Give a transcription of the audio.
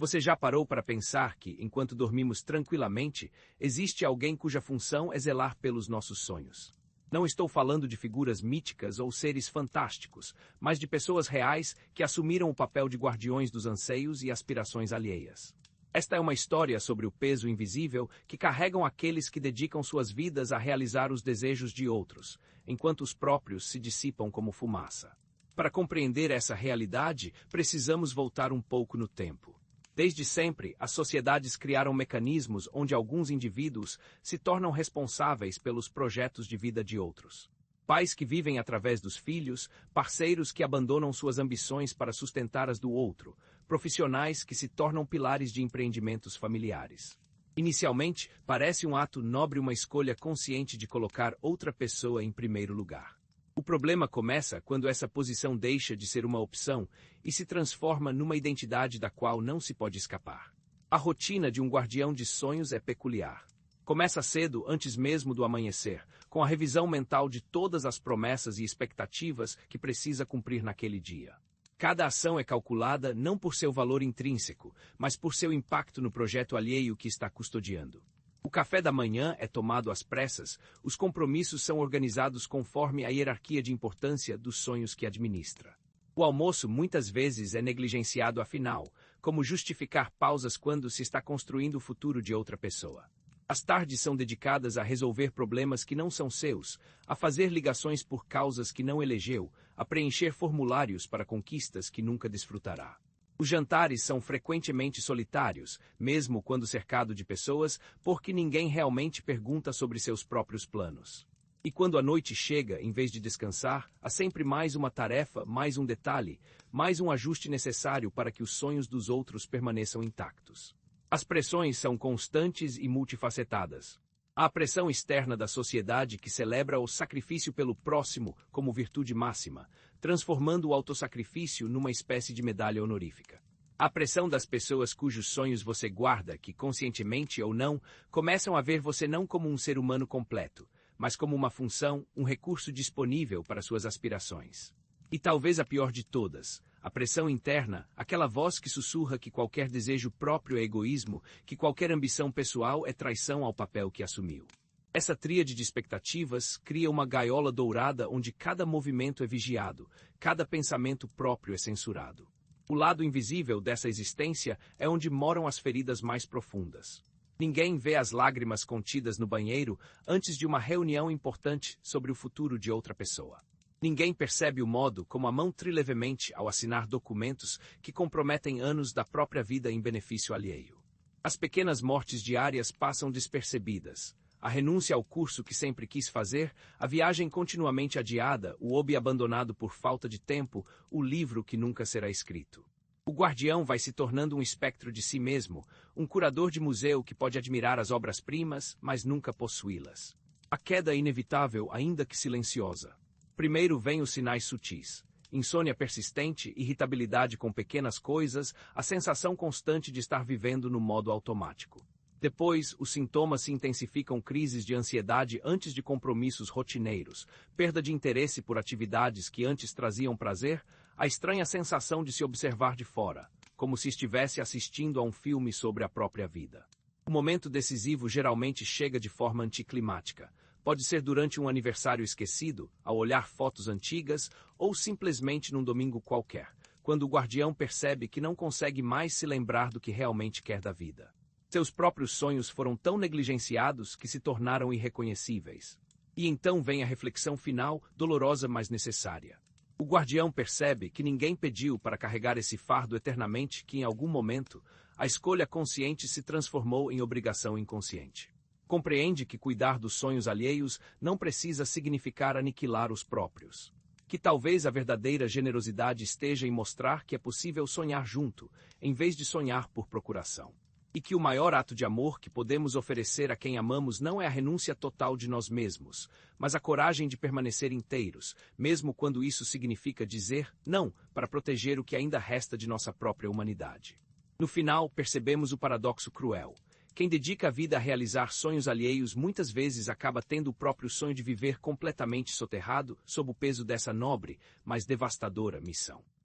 Você já parou para pensar que, enquanto dormimos tranquilamente, existe alguém cuja função é zelar pelos nossos sonhos? Não estou falando de figuras míticas ou seres fantásticos, mas de pessoas reais que assumiram o papel de guardiões dos anseios e aspirações alheias. Esta é uma história sobre o peso invisível que carregam aqueles que dedicam suas vidas a realizar os desejos de outros, enquanto os próprios se dissipam como fumaça. Para compreender essa realidade, precisamos voltar um pouco no tempo. Desde sempre, as sociedades criaram mecanismos onde alguns indivíduos se tornam responsáveis pelos projetos de vida de outros. Pais que vivem através dos filhos, parceiros que abandonam suas ambições para sustentar as do outro, profissionais que se tornam pilares de empreendimentos familiares. Inicialmente, parece um ato nobre, uma escolha consciente de colocar outra pessoa em primeiro lugar. O problema começa quando essa posição deixa de ser uma opção e se transforma numa identidade da qual não se pode escapar. A rotina de um guardião de sonhos é peculiar. Começa cedo, antes mesmo do amanhecer, com a revisão mental de todas as promessas e expectativas que precisa cumprir naquele dia. Cada ação é calculada não por seu valor intrínseco, mas por seu impacto no projeto alheio que está custodiando. O café da manhã é tomado às pressas, os compromissos são organizados conforme a hierarquia de importância dos sonhos que administra. O almoço muitas vezes é negligenciado afinal, como justificar pausas quando se está construindo o futuro de outra pessoa. As tardes são dedicadas a resolver problemas que não são seus, a fazer ligações por causas que não elegeu, a preencher formulários para conquistas que nunca desfrutará. Os jantares são frequentemente solitários, mesmo quando cercado de pessoas, porque ninguém realmente pergunta sobre seus próprios planos. E quando a noite chega, em vez de descansar, há sempre mais uma tarefa, mais um detalhe, mais um ajuste necessário para que os sonhos dos outros permaneçam intactos. As pressões são constantes e multifacetadas. Há a pressão externa da sociedade que celebra o sacrifício pelo próximo como virtude máxima, transformando o autossacrifício numa espécie de medalha honorífica. Há a pressão das pessoas cujos sonhos você guarda, que, conscientemente ou não, começam a ver você não como um ser humano completo, mas como uma função, um recurso disponível para suas aspirações. E talvez a pior de todas, a pressão interna, aquela voz que sussurra que qualquer desejo próprio é egoísmo, que qualquer ambição pessoal é traição ao papel que assumiu. Essa tríade de expectativas cria uma gaiola dourada onde cada movimento é vigiado, cada pensamento próprio é censurado. O lado invisível dessa existência é onde moram as feridas mais profundas. Ninguém vê as lágrimas contidas no banheiro antes de uma reunião importante sobre o futuro de outra pessoa. Ninguém percebe o modo como a mão trilha levemente ao assinar documentos que comprometem anos da própria vida em benefício alheio. As pequenas mortes diárias passam despercebidas. A renúncia ao curso que sempre quis fazer, a viagem continuamente adiada, o hobby abandonado por falta de tempo, o livro que nunca será escrito. O guardião vai se tornando um espectro de si mesmo, um curador de museu que pode admirar as obras-primas, mas nunca possuí-las. A queda é inevitável, ainda que silenciosa. Primeiro vêm os sinais sutis. Insônia persistente, irritabilidade com pequenas coisas, a sensação constante de estar vivendo no modo automático. Depois, os sintomas se intensificam, crises de ansiedade antes de compromissos rotineiros, perda de interesse por atividades que antes traziam prazer, a estranha sensação de se observar de fora, como se estivesse assistindo a um filme sobre a própria vida. O momento decisivo geralmente chega de forma anticlimática. Pode ser durante um aniversário esquecido, ao olhar fotos antigas, ou simplesmente num domingo qualquer, quando o guardião percebe que não consegue mais se lembrar do que realmente quer da vida. Seus próprios sonhos foram tão negligenciados que se tornaram irreconhecíveis. E então vem a reflexão final, dolorosa mas necessária. O guardião percebe que ninguém pediu para carregar esse fardo eternamente, que em algum momento, a escolha consciente se transformou em obrigação inconsciente. Compreende que cuidar dos sonhos alheios não precisa significar aniquilar os próprios. Que talvez a verdadeira generosidade esteja em mostrar que é possível sonhar junto, em vez de sonhar por procuração. E que o maior ato de amor que podemos oferecer a quem amamos não é a renúncia total de nós mesmos, mas a coragem de permanecer inteiros, mesmo quando isso significa dizer não para proteger o que ainda resta de nossa própria humanidade. No final, percebemos o paradoxo cruel. Quem dedica a vida a realizar sonhos alheios muitas vezes acaba tendo o próprio sonho de viver completamente soterrado sob o peso dessa nobre, mas devastadora missão.